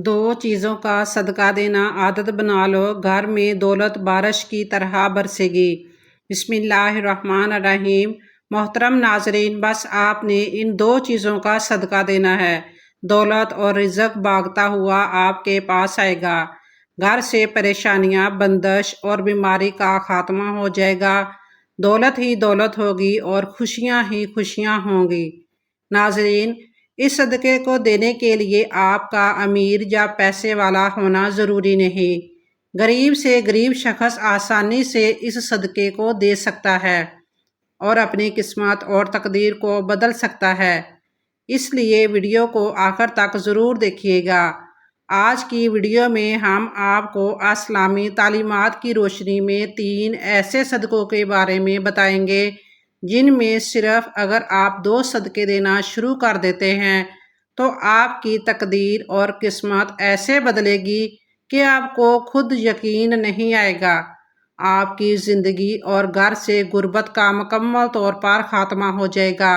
دو چیزوں کا صدقہ دینا عادت بنا لو، گھر میں دولت بارش کی طرح برسے گی۔ بسم اللہ الرحمن الرحیم۔ محترم ناظرین، بس آپ نے ان دو چیزوں کا صدقہ دینا ہے، دولت اور رزق بھاگتا ہوا آپ کے پاس آئے گا۔ گھر سے پریشانیاں، بندش اور بیماری کا خاتمہ ہو جائے گا، دولت ہی دولت ہوگی اور خوشیاں ہی خوشیاں ہوں گی۔ ناظرین، اس صدقے کو دینے کے لیے آپ کا امیر یا پیسے والا ہونا ضروری نہیں۔ غریب سے غریب شخص آسانی سے اس صدقے کو دے سکتا ہے اور اپنی قسمت اور تقدیر کو بدل سکتا ہے۔ اس لیے ویڈیو کو آخر تک ضرور دیکھیے گا۔ آج کی ویڈیو میں ہم آپ کو اسلامی تعلیمات کی روشنی میں 3 ایسے صدقوں کے بارے میں بتائیں گے جن میں صرف اگر آپ 2 صدقے دینا شروع کر دیتے ہیں تو آپ کی تقدیر اور قسمت ایسے بدلے گی کہ آپ کو خود یقین نہیں آئے گا۔ آپ کی زندگی اور گھر سے غربت کا مکمل طور پر خاتمہ ہو جائے گا۔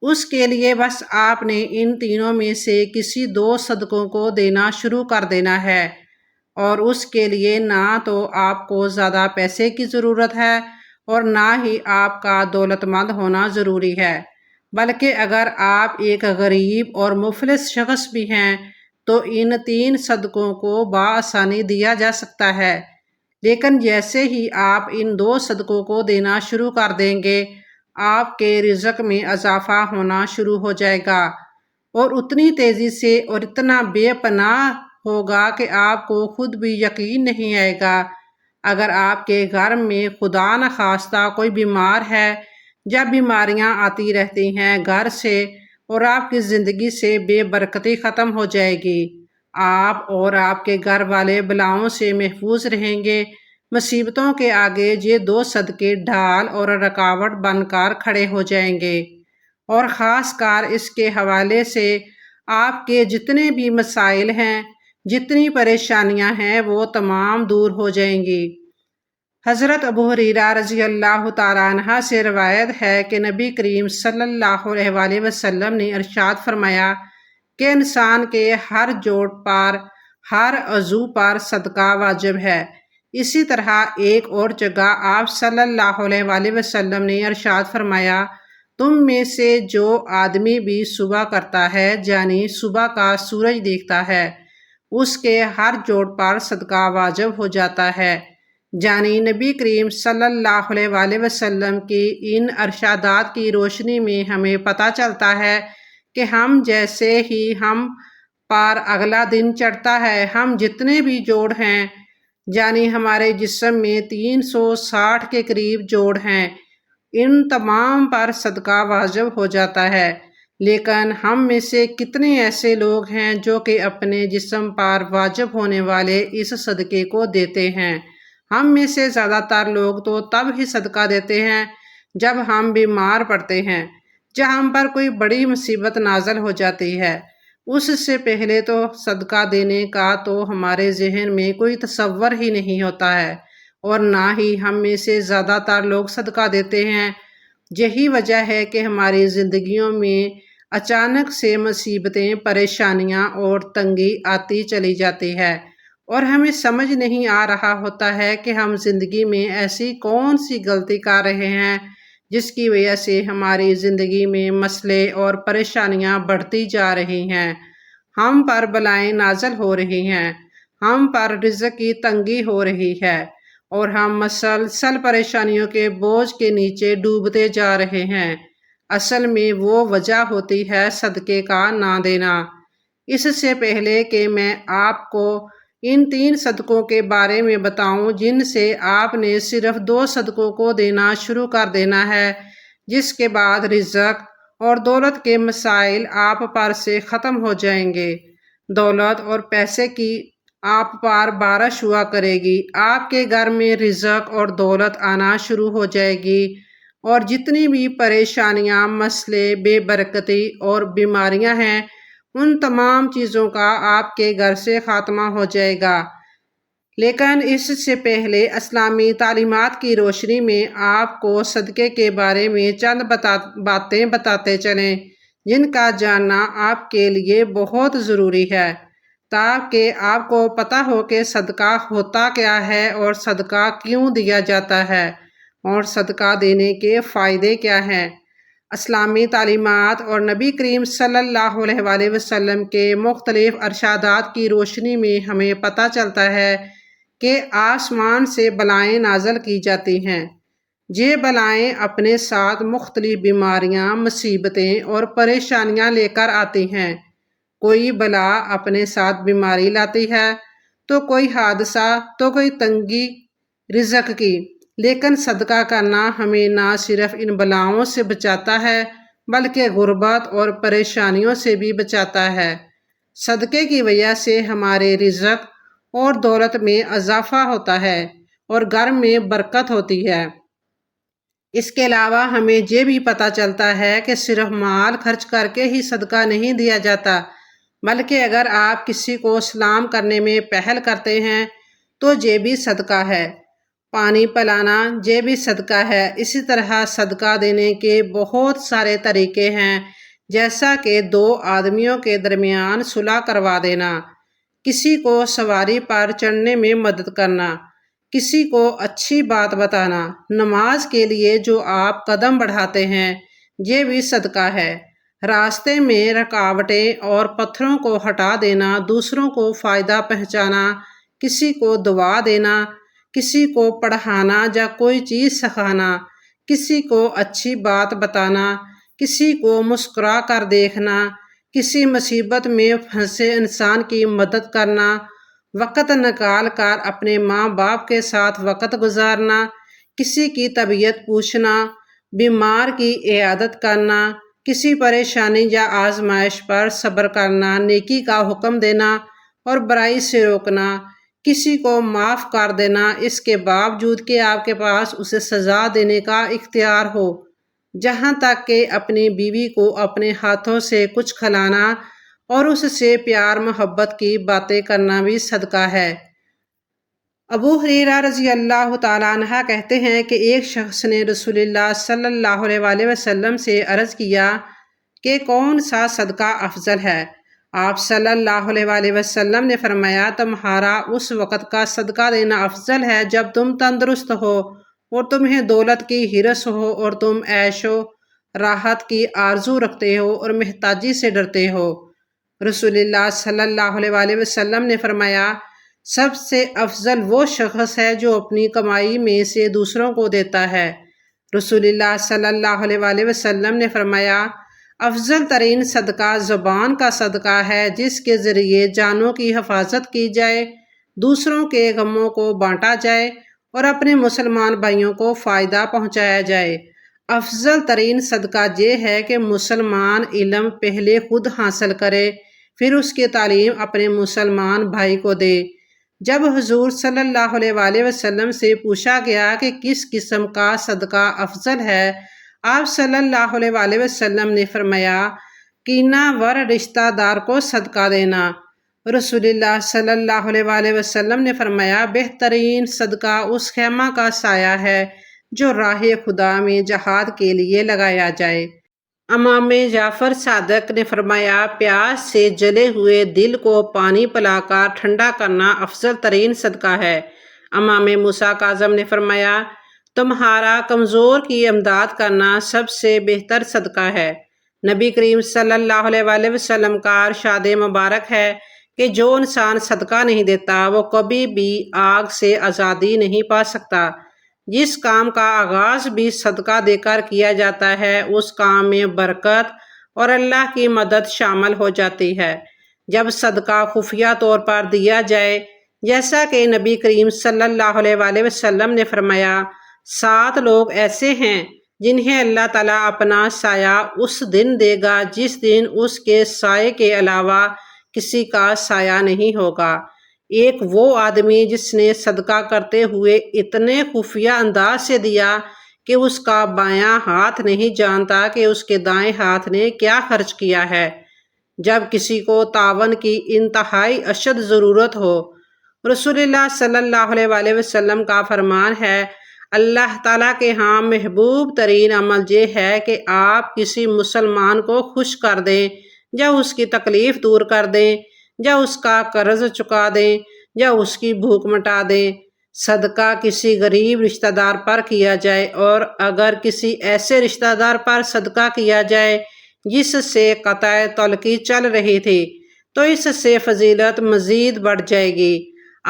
اس کے لیے بس آپ نے ان تینوں میں سے کسی 2 صدقوں کو دینا شروع کر دینا ہے، اور اس کے لیے نہ تو آپ کو زیادہ پیسے کی ضرورت ہے اور نہ ہی آپ کا دولت مند ہونا ضروری ہے، بلکہ اگر آپ ایک غریب اور مفلس شخص بھی ہیں تو ان 3 صدقوں کو بآسانی دیا جا سکتا ہے۔ لیکن جیسے ہی آپ ان 2 صدقوں کو دینا شروع کر دیں گے، آپ کے رزق میں اضافہ ہونا شروع ہو جائے گا، اور اتنی تیزی سے اور اتنا بے پناہ ہوگا کہ آپ کو خود بھی یقین نہیں آئے گا۔ اگر آپ کے گھر میں خدا نخواستہ کوئی بیمار ہے، جب بیماریاں آتی رہتی ہیں گھر سے اور آپ کی زندگی سے بے برکتی ختم ہو جائے گی، آپ اور آپ کے گھر والے بلاؤں سے محفوظ رہیں گے۔ مصیبتوں کے آگے یہ 2 صدقے ڈھال اور رکاوٹ بن کر کھڑے ہو جائیں گے، اور خاص کر اس کے حوالے سے آپ کے جتنے بھی مسائل ہیں، جتنی پریشانیاں ہیں، وہ تمام دور ہو جائیں گی۔ حضرت ابو ہریرہ رضی اللہ تعالیٰ عنہ سے روایت ہے کہ نبی کریم صلی اللہ علیہ وآلہ وسلم نے ارشاد فرمایا کہ انسان کے ہر جوڑ پر، ہر عضو پر صدقہ واجب ہے۔ اسی طرح ایک اور جگہ آپ صلی اللہ علیہ وآلہ وسلم نے ارشاد فرمایا، تم میں سے جو آدمی بھی صبح کرتا ہے، یعنی صبح کا سورج دیکھتا ہے، اس کے ہر جوڑ پر صدقہ واجب ہو جاتا ہے۔ یعنی نبی کریم صلی اللہ علیہ وآلہ وسلم کی ان ارشادات کی روشنی میں ہمیں پتہ چلتا ہے کہ ہم جیسے ہی ہم پر اگلا دن چڑھتا ہے، ہم جتنے بھی جوڑ ہیں، یعنی ہمارے جسم میں 360 کے قریب جوڑ ہیں، ان تمام پر صدقہ واجب ہو جاتا ہے۔ لیکن ہم میں سے کتنے ایسے لوگ ہیں جو کہ اپنے جسم پر واجب ہونے والے اس صدقے کو دیتے ہیں؟ ہم میں سے زیادہ تر لوگ تو تب ہی صدقہ دیتے ہیں جب ہم بیمار پڑتے ہیں، جب ہم پر کوئی بڑی مصیبت نازل ہو جاتی ہے۔ اس سے پہلے تو صدقہ دینے کا تو ہمارے ذہن میں کوئی تصور ہی نہیں ہوتا ہے، اور نہ ہی ہم میں سے زیادہ تر لوگ صدقہ دیتے ہیں۔ یہی وجہ ہے کہ ہماری زندگیوں میں اچانک سے مصیبتیں، پریشانیاں اور تنگی آتی چلی جاتی ہے، اور ہمیں سمجھ نہیں آ رہا ہوتا ہے کہ ہم زندگی میں ایسی کون سی غلطی کر رہے ہیں جس کی وجہ سے ہماری زندگی میں مسئلے اور پریشانیاں بڑھتی جا رہی ہیں، ہم پر بلائیں نازل ہو رہی ہیں، ہم پر رزق کی تنگی ہو رہی ہے، اور ہم مسلسل پریشانیوں کے بوجھ کے نیچے ڈوبتے جا رہے ہیں۔ اصل میں وہ وجہ ہوتی ہے صدقے کا نہ دینا۔ اس سے پہلے کہ میں آپ کو ان 3 صدقوں کے بارے میں بتاؤں جن سے آپ نے صرف 2 صدقوں کو دینا شروع کر دینا ہے، جس کے بعد رزق اور دولت کے مسائل آپ پر سے ختم ہو جائیں گے، دولت اور پیسے کی آپ پر بارش ہوا کرے گی، آپ کے گھر میں رزق اور دولت آنا شروع ہو جائے گی، اور جتنی بھی پریشانیاں، مسئلے، بے برکتی اور بیماریاں ہیں، ان تمام چیزوں کا آپ کے گھر سے خاتمہ ہو جائے گا۔ لیکن اس سے پہلے اسلامی تعلیمات کی روشنی میں آپ کو صدقے کے بارے میں چند باتیں بتاتے چلیں جن کا جاننا آپ کے لیے بہت ضروری ہے، تاکہ آپ کو پتہ ہو کہ صدقہ ہوتا کیا ہے اور صدقہ کیوں دیا جاتا ہے اور صدقہ دینے کے فائدے کیا ہیں۔ اسلامی تعلیمات اور نبی کریم صلی اللہ علیہ وآلہ وسلم کے مختلف ارشادات کی روشنی میں ہمیں پتہ چلتا ہے کہ آسمان سے بلائیں نازل کی جاتی ہیں۔ یہ بلائیں اپنے ساتھ مختلف بیماریاں، مصیبتیں اور پریشانیاں لے کر آتی ہیں۔ کوئی بلا اپنے ساتھ بیماری لاتی ہے، تو کوئی حادثہ، تو کوئی تنگی رزق کی، لیکن صدقہ کرنا ہمیں نہ صرف ان بلاؤں سے بچاتا ہے بلکہ غربت اور پریشانیوں سے بھی بچاتا ہے۔ صدقے کی وجہ سے ہمارے رزق اور دولت میں اضافہ ہوتا ہے اور گھر میں برکت ہوتی ہے۔ اس کے علاوہ ہمیں یہ بھی پتہ چلتا ہے کہ صرف مال خرچ کر کے ہی صدقہ نہیں دیا جاتا، بلکہ اگر آپ کسی کو سلام کرنے میں پہل کرتے ہیں تو یہ بھی صدقہ ہے۔ پانی پلانا یہ بھی صدقہ ہے۔ اسی طرح صدقہ دینے کے بہت سارے طریقے ہیں، جیسا کہ دو آدمیوں کے درمیان صلح کروا دینا، کسی کو سواری پر چڑھنے میں مدد کرنا، کسی کو اچھی بات بتانا، نماز کے لیے جو آپ قدم بڑھاتے ہیں یہ بھی صدقہ ہے۔ راستے میں رکاوٹیں اور پتھروں کو ہٹا دینا، دوسروں کو فائدہ پہنچانا، کسی کو دعا دینا، کسی کو پڑھانا یا کوئی چیز سکھانا، کسی کو اچھی بات بتانا، کسی کو مسکرا کر دیکھنا، کسی مصیبت میں پھنسے انسان کی مدد کرنا، وقت نکال کر اپنے ماں باپ کے ساتھ وقت گزارنا، کسی کی طبیعت پوچھنا، بیمار کی عیادت کرنا، کسی پریشانی یا آزمائش پر صبر کرنا، نیکی کا حکم دینا اور برائی سے روکنا، کسی کو معاف کر دینا اس کے باوجود کہ آپ کے پاس اسے سزا دینے کا اختیار ہو، جہاں تک کہ اپنی بیوی کو اپنے ہاتھوں سے کچھ کھلانا اور اس سے پیار محبت کی باتیں کرنا بھی صدقہ ہے۔ ابو ہریرہ رضی اللہ تعالیٰ عنہ کہتے ہیں کہ ایک شخص نے رسول اللہ صلی اللہ علیہ وآلہ وسلم سے عرض کیا کہ کون سا صدقہ افضل ہے؟ آپ صلی اللہ علیہ وآلہ وسلم نے فرمایا، تمہارا اس وقت کا صدقہ دینا افضل ہے جب تم تندرست ہو اور تمہیں دولت کی ہرس ہو اور تم عیش و راحت کی آرزو رکھتے ہو اور محتاجی سے ڈرتے ہو۔ رسول اللہ صلی اللہ علیہ وآلہ وسلم نے فرمایا، سب سے افضل وہ شخص ہے جو اپنی کمائی میں سے دوسروں کو دیتا ہے۔ رسول اللہ صلی اللہ علیہ وآلہ وسلم نے فرمایا، افضل ترین صدقہ زبان کا صدقہ ہے جس کے ذریعے جانوں کی حفاظت کی جائے، دوسروں کے غموں کو بانٹا جائے اور اپنے مسلمان بھائیوں کو فائدہ پہنچایا جائے۔ افضل ترین صدقہ یہ ہے کہ مسلمان علم پہلے خود حاصل کرے، پھر اس کی تعلیم اپنے مسلمان بھائی کو دے۔ جب حضور صلی اللہ علیہ وآلہ وسلم سے پوچھا گیا کہ کس قسم کا صدقہ افضل ہے، آپ صلی اللہ علیہ وآلہ وسلم نے فرمایا، کینہ ور رشتہ دار کو صدقہ دینا۔ رسول اللہ صلی اللہ علیہ وآلہ وسلم نے فرمایا، بہترین صدقہ اس خیمہ کا سایہ ہے جو راہ خدا میں جہاد کے لیے لگایا جائے۔ امام جعفر صادق نے فرمایا، پیاس سے جلے ہوئے دل کو پانی پلا کر ٹھنڈا کرنا افضل ترین صدقہ ہے۔ امام موسیٰ کاظم نے فرمایا، تمہارا کمزور کی امداد کرنا سب سے بہتر صدقہ ہے۔ نبی کریم صلی اللہ علیہ وآلہ وسلم کا ارشاد مبارک ہے کہ جو انسان صدقہ نہیں دیتا وہ کبھی بھی آگ سے آزادی نہیں پا سکتا۔ جس کام کا آغاز بھی صدقہ دے کر کیا جاتا ہے اس کام میں برکت اور اللہ کی مدد شامل ہو جاتی ہے۔ جب صدقہ خفیہ طور پر دیا جائے، جیسا کہ نبی کریم صلی اللہ علیہ وآلہ وسلم نے فرمایا، 7 لوگ ایسے ہیں جنہیں اللہ تعالیٰ اپنا سایہ اس دن دے گا جس دن اس کے سائے کے علاوہ کسی کا سایہ نہیں ہوگا۔ ایک وہ آدمی جس نے صدقہ کرتے ہوئے اتنے خفیہ انداز سے دیا کہ اس کا بایاں ہاتھ نہیں جانتا کہ اس کے دائیں ہاتھ نے کیا خرچ کیا ہے۔ جب کسی کو تعاون کی انتہائی اشد ضرورت ہو، رسول اللہ صلی اللہ علیہ وآلہ وسلم کا فرمان ہے، اللہ تعالیٰ کے ہاں محبوب ترین عمل یہ ہے کہ آپ کسی مسلمان کو خوش کر دیں یا اس کی تکلیف دور کر دیں۔ یا اس کا قرض چکا دیں یا اس کی بھوک مٹا دیں۔ صدقہ کسی غریب رشتہ دار پر کیا جائے، اور اگر کسی ایسے رشتہ دار پر صدقہ کیا جائے جس سے قطع تعلقی چل رہی تھی تو اس سے فضیلت مزید بڑھ جائے گی۔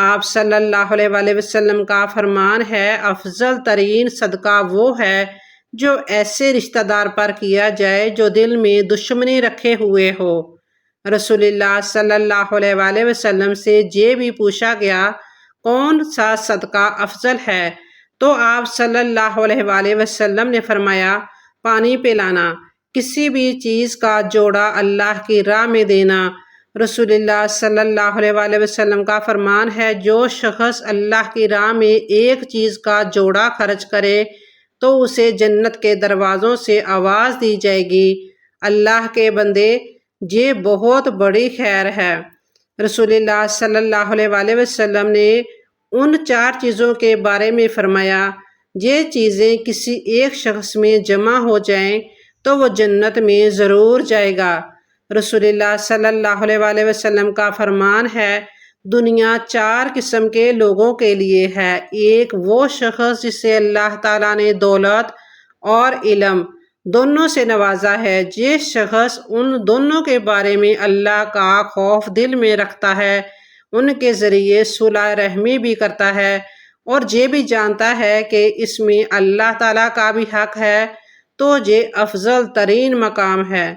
آپ صلی اللہ علیہ وآلہ وسلم کا فرمان ہے، افضل ترین صدقہ وہ ہے جو ایسے رشتہ دار پر کیا جائے جو دل میں دشمنی رکھے ہوئے ہو۔ رسول اللہ صلی اللہ علیہ وآلہ وسلم سے یہ بھی پوچھا گیا کون سا صدقہ افضل ہے، تو آپ صلی اللہ علیہ وآلہ وسلم نے فرمایا پانی پلانا، کسی بھی چیز کا جوڑا اللہ کی راہ میں دینا۔ رسول اللہ صلی اللہ علیہ وآلہ وسلم کا فرمان ہے، جو شخص اللہ کی راہ میں ایک چیز کا جوڑا خرچ کرے تو اسے جنت کے دروازوں سے آواز دی جائے گی، اللہ کے بندے یہ بہت بڑی خیر ہے۔ رسول اللہ صلی اللہ علیہ وآلہ وسلم نے ان 4 چیزوں کے بارے میں فرمایا، یہ چیزیں کسی ایک شخص میں جمع ہو جائیں تو وہ جنت میں ضرور جائے گا۔ رسول اللہ صلی اللہ علیہ وآلہ وسلم کا فرمان ہے، دنیا 4 قسم کے لوگوں کے لیے ہے۔ ایک وہ شخص جسے اللہ تعالیٰ نے دولت اور علم دونوں سے نوازا ہے، جس شخص ان دونوں کے بارے میں اللہ کا خوف دل میں رکھتا ہے، ان کے ذریعے صلح رحمی بھی کرتا ہے، اور یہ بھی جانتا ہے کہ اس میں اللہ تعالیٰ کا بھی حق ہے، تو یہ افضل ترین مقام ہے۔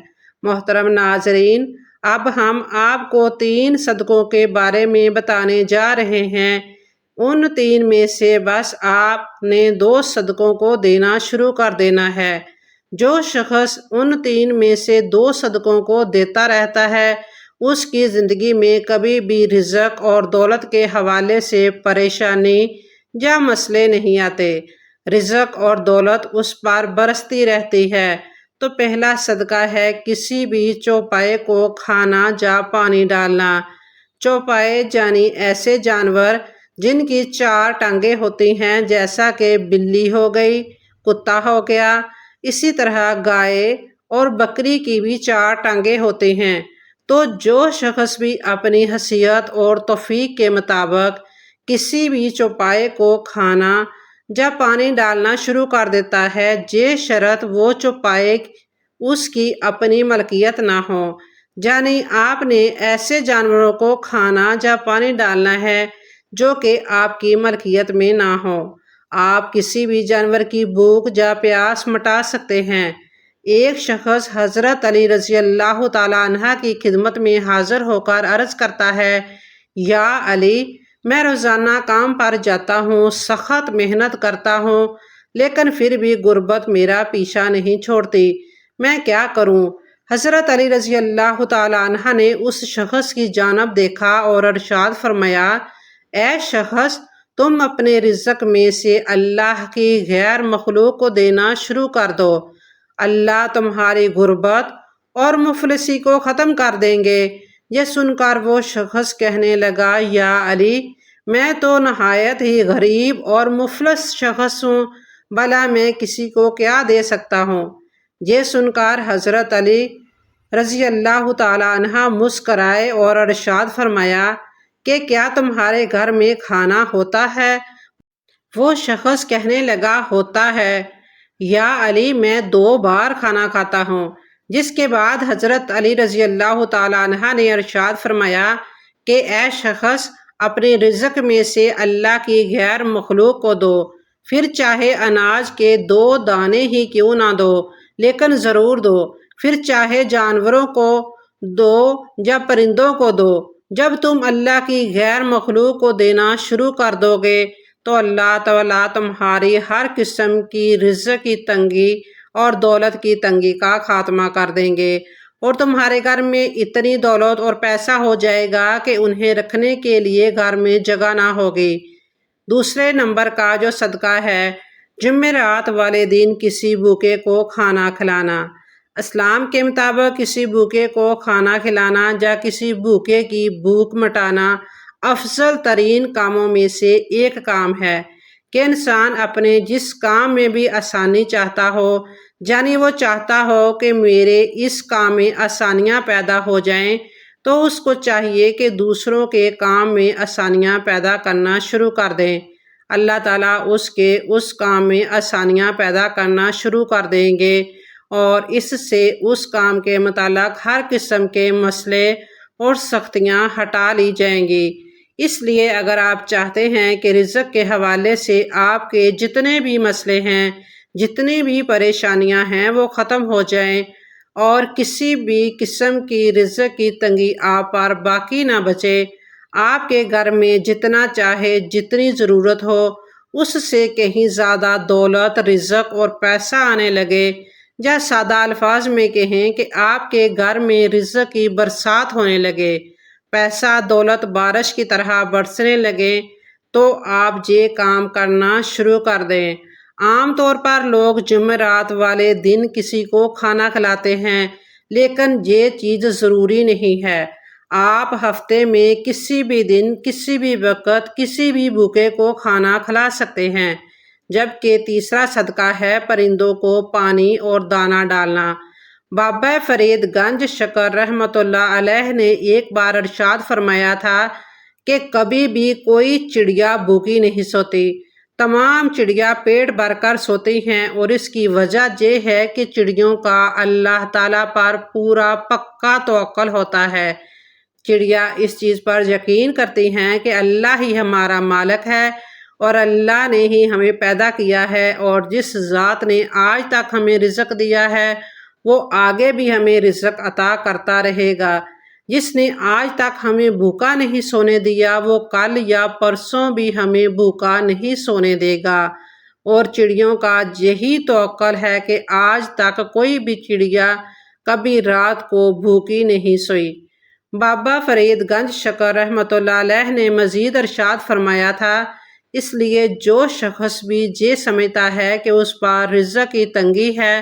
محترم ناظرین، اب ہم آپ کو 3 صدقوں کے بارے میں بتانے جا رہے ہیں۔ ان 3 میں سے بس آپ نے 2 صدقوں کو دینا شروع کر دینا ہے۔ جو شخص ان 3 میں سے 2 صدقوں کو دیتا رہتا ہے، اس کی زندگی میں کبھی بھی رزق اور دولت کے حوالے سے پریشانی یا مسئلے نہیں آتے، رزق اور دولت اس پر برستی رہتی ہے۔ تو پہلا صدقہ ہے کسی بھی چوپائے کو کھانا یا پانی ڈالنا۔ چوپائے یعنی ایسے جانور جن کی 4 ٹانگیں ہوتی ہیں، جیسا کہ بلی ہو گئی، کتا ہو گیا، اسی طرح گائے اور بکری کی بھی 4 ٹانگیں ہوتی ہیں۔ تو جو شخص بھی اپنی حیثیت اور توفیق کے مطابق کسی بھی چوپائے کو کھانا یا پانی ڈالنا شروع کر دیتا ہے، یہ شرط وہ چوپائے اس کی اپنی ملکیت نہ ہو، یعنی آپ نے ایسے جانوروں کو کھانا یا پانی ڈالنا ہے جو کہ آپ کی ملکیت میں نہ ہو۔ آپ کسی بھی جانور کی بھوک یا پیاس مٹا سکتے ہیں۔ ایک شخص حضرت علی رضی اللہ تعالیٰ عنہ کی خدمت میں حاضر ہو کر عرض کرتا ہے، یا علی، میں روزانہ کام پر جاتا ہوں، سخت محنت کرتا ہوں، لیکن پھر بھی غربت میرا پیچھا نہیں چھوڑتی، میں کیا کروں؟ حضرت علی رضی اللہ تعالیٰ عنہ نے اس شخص کی جانب دیکھا اور ارشاد فرمایا، اے شخص، تم اپنے رزق میں سے اللہ کی غیر مخلوق کو دینا شروع کر دو، اللہ تمہاری غربت اور مفلسی کو ختم کر دیں گے۔ یہ سن کر وہ شخص کہنے لگا، یا علی، میں تو نہایت ہی غریب اور مفلس شخص ہوں، بھلا میں کسی کو کیا دے سکتا ہوں؟ یہ سن کر حضرت علی رضی اللہ تعالیٰ عنہ مسکرائے اور ارشاد فرمایا کہ کیا تمہارے گھر میں کھانا ہوتا ہے؟ وہ شخص کہنے لگا، ہوتا ہے یا علی، میں 2 بار کھانا کھاتا ہوں۔ جس کے بعد حضرت علی رضی اللہ تعالیٰ عنہ نے ارشاد فرمایا کہ اے شخص، اپنے رزق میں سے اللہ کی غیر مخلوق کو دو، پھر چاہے اناج کے 2 دانے ہی کیوں نہ دو، لیکن ضرور دو، پھر چاہے جانوروں کو دو یا پرندوں کو دو۔ جب تم اللہ کی غیر مخلوق کو دینا شروع کر دو گے تو اللہ تعالیٰ تمہاری ہر قسم کی رزق کی تنگی اور دولت کی تنگی کا خاتمہ کر دیں گے، اور تمہارے گھر میں اتنی دولت اور پیسہ ہو جائے گا کہ انہیں رکھنے کے لیے گھر میں جگہ نہ ہوگی۔ دوسرے نمبر کا جو صدقہ ہے، جمعرات والے دن کسی بھوکے کو کھانا کھلانا۔ اسلام کے مطابق کسی بھوکے کو کھانا کھلانا یا کسی بھوکے کی بھوک مٹانا افضل ترین کاموں میں سے ایک کام ہے کہ انسان اپنے جس کام میں بھی آسانی چاہتا ہو، یعنی وہ چاہتا ہو کہ میرے اس کام میں آسانیاں پیدا ہو جائیں، تو اس کو چاہیے کہ دوسروں کے کام میں آسانیاں پیدا کرنا شروع کر دیں۔ اللہ تعالیٰ اس کام میں آسانیاں پیدا کرنا شروع کر دیں گے اور اس سے اس کام کے متعلق ہر قسم کے مسئلے اور سختیاں ہٹا لی جائیں گی۔ اس لیے اگر آپ چاہتے ہیں کہ رزق کے حوالے سے آپ کے جتنے بھی مسئلے ہیں، جتنی بھی پریشانیاں ہیں وہ ختم ہو جائیں اور کسی بھی قسم کی رزق کی تنگی آپ پر باقی نہ بچے، آپ کے گھر میں جتنا چاہے جتنی ضرورت ہو اس سے کہیں زیادہ دولت، رزق اور پیسہ آنے لگے، یا سادہ الفاظ میں کہیں کہ آپ کے گھر میں رزق کی برسات ہونے لگے، پیسہ دولت بارش کی طرح برسنے لگے، تو آپ یہ کام کرنا شروع کر دیں۔ عام طور پر لوگ جمعرات والے دن کسی کو کھانا کھلاتے ہیں، لیکن یہ چیز ضروری نہیں ہے۔ آپ ہفتے میں کسی بھی دن، کسی بھی وقت، کسی بھی بھوکے کو کھانا کھلا سکتے ہیں۔ جبکہ تیسرا صدقہ ہے پرندوں کو پانی اور دانہ ڈالنا۔ بابا فرید گنج شکر رحمۃ اللہ علیہ نے ایک بار ارشاد فرمایا تھا کہ کبھی بھی کوئی چڑیا بھوکی نہیں سوتی، تمام چڑیا پیٹ بھر کر سوتی ہیں، اور اس کی وجہ یہ ہے کہ چڑیوں کا اللہ تعالیٰ پر پورا پکا توکل ہوتا ہے۔ چڑیا اس چیز پر یقین کرتی ہیں کہ اللہ ہی ہمارا مالک ہے اور اللہ نے ہی ہمیں پیدا کیا ہے، اور جس ذات نے آج تک ہمیں رزق دیا ہے وہ آگے بھی ہمیں رزق عطا کرتا رہے گا۔ جس نے آج تک ہمیں بھوکا نہیں سونے دیا وہ کل یا پرسوں بھی ہمیں بھوکا نہیں سونے دے گا۔ اور چڑیوں کا یہی توکل ہے کہ آج تک کوئی بھی چڑیا کبھی رات کو بھوکی نہیں سوئی۔ بابا فرید گنج شکر رحمۃ اللہ علیہ نے مزید ارشاد فرمایا تھا، اس لیے جو شخص بھی یہ سمجھتا ہے کہ اس پر رزق کی تنگی ہے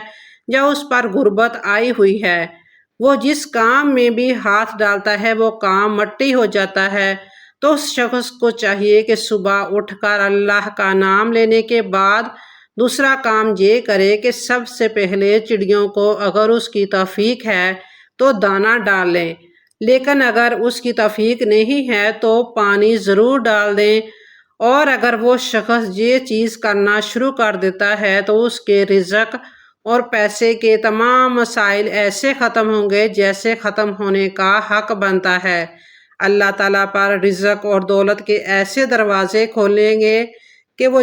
یا اس پر غربت آئی ہوئی ہے، وہ جس کام میں بھی ہاتھ ڈالتا ہے وہ کام مٹی ہو جاتا ہے، تو اس شخص کو چاہیے کہ صبح اٹھ کر اللہ کا نام لینے کے بعد دوسرا کام یہ کرے کہ سب سے پہلے چڑیوں کو اگر اس کی توفیق ہے تو دانہ ڈال لیں، لیکن اگر اس کی توفیق نہیں ہے تو پانی ضرور ڈال دیں۔ اور اگر وہ شخص یہ چیز کرنا شروع کر دیتا ہے تو اس کے رزق اور پیسے کے تمام مسائل ایسے ختم ہوں گے جیسے ختم ہونے کا حق بنتا ہے۔ اللہ تعالیٰ پر رزق اور دولت کے ایسے دروازے کھولیں گے کہ وہ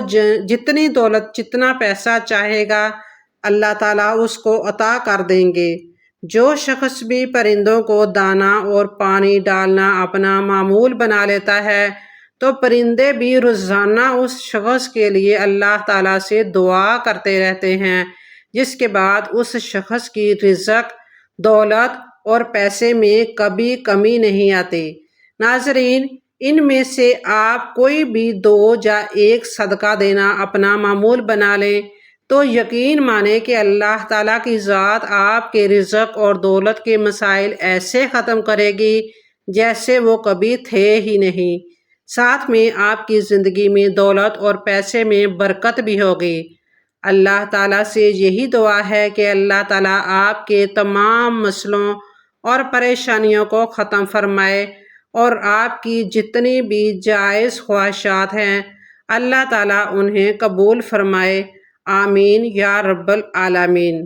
جتنی دولت، جتنا پیسہ چاہے گا اللہ تعالیٰ اس کو عطا کر دیں گے۔ جو شخص بھی پرندوں کو دانہ اور پانی ڈالنا اپنا معمول بنا لیتا ہے تو پرندے بھی روزانہ اس شخص کے لیے اللہ تعالیٰ سے دعا کرتے رہتے ہیں، جس کے بعد اس شخص کی رزق، دولت اور پیسے میں کبھی کمی نہیں آتی۔ ناظرین، ان میں سے آپ کوئی بھی 2 یا 1 صدقہ دینا اپنا معمول بنا لیں تو یقین مانیں کہ اللہ تعالیٰ کی ذات آپ کے رزق اور دولت کے مسائل ایسے ختم کرے گی جیسے وہ کبھی تھے ہی نہیں۔ ساتھ میں آپ کی زندگی میں دولت اور پیسے میں برکت بھی ہوگی۔ اللہ تعالیٰ سے یہی دعا ہے کہ اللہ تعالیٰ آپ کے تمام مسئلوں اور پریشانیوں کو ختم فرمائے اور آپ کی جتنی بھی جائز خواہشات ہیں اللہ تعالیٰ انہیں قبول فرمائے۔ آمین یا رب العالمین۔